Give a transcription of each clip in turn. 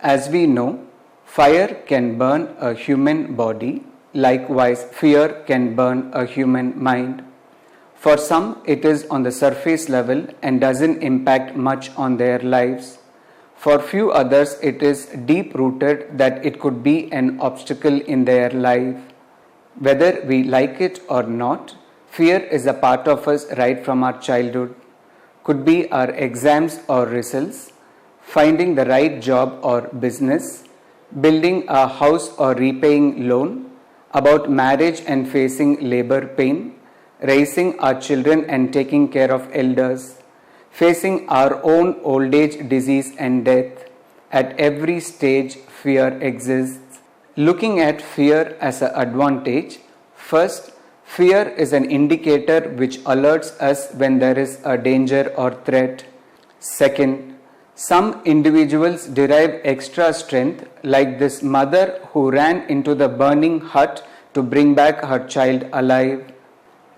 As we know, fire can burn a human body, likewise, fear can burn a human mind. For some, it is on the surface level and doesn't impact much on their lives. For few others, it is deep rooted that it could be an obstacle in their life. Whether we like it or not, fear is a part of us right from our childhood. Could be our exams or results, finding the right job or business, building a house or repaying loan, about marriage and facing labor pain, raising our children and taking care of elders, facing our own old age, disease and death. At every stage, fear exists. Looking at fear as an advantage, first, fear is an indicator which alerts us when there is a danger or threat. Second, some individuals derive extra strength, like this mother who ran into the burning hut to bring back her child alive.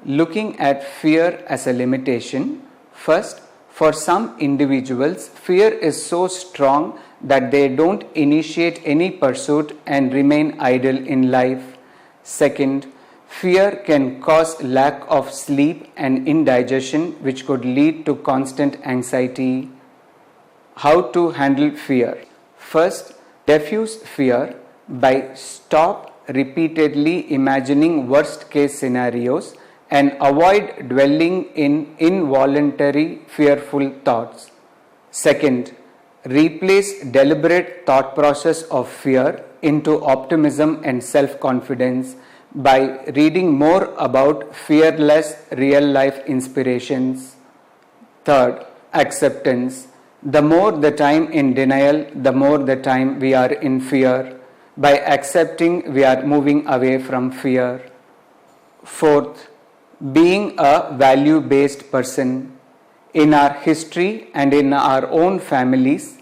Looking at fear as a limitation, first, for some individuals, fear is so strong that they don't initiate any pursuit and remain idle in life. Second, fear can cause lack of sleep and indigestion, which could lead to constant anxiety. How to handle fear? First, diffuse fear by stop repeatedly imagining worst case scenarios and avoid dwelling in involuntary fearful thoughts. Second, replace deliberate thought process of fear into optimism and self-confidence by reading more about fearless real-life inspirations. Third, acceptance. The more the time in denial, the more the time we are in fear. By accepting, we are moving away from fear. Fourth, being a value-based person. In our history and in our own families,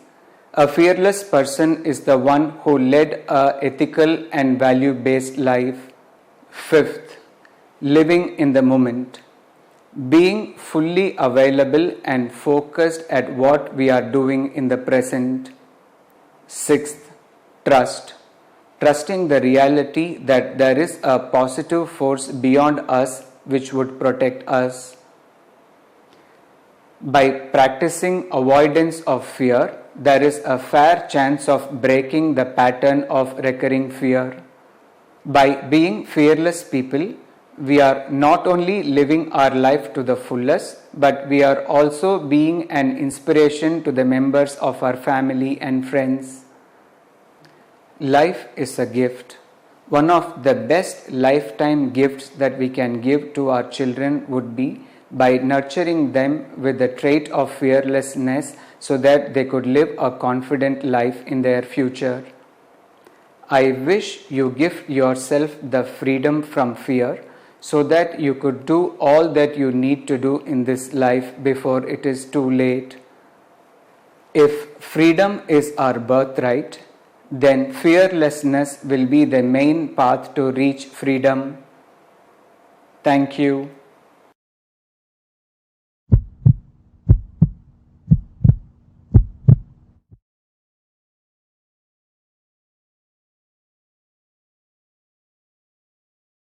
a fearless person is the one who led a ethical and value-based life. Fifth, living in the moment. Being fully available and focused at what we are doing in the present. Sixth, trust. Trusting the reality that there is a positive force beyond us which would protect us. By practicing avoidance of fear, there is a fair chance of breaking the pattern of recurring fear. By being fearless people, we are not only living our life to the fullest, but we are also being an inspiration to the members of our family and friends. Life is a gift. One of the best lifetime gifts that we can give to our children would be by nurturing them with the trait of fearlessness so that they could live a confident life in their future. I wish you give yourself the freedom from fear so that you could do all that you need to do in this life before it is too late. If freedom is our birthright, then fearlessness will be the main path to reach freedom. Thank you.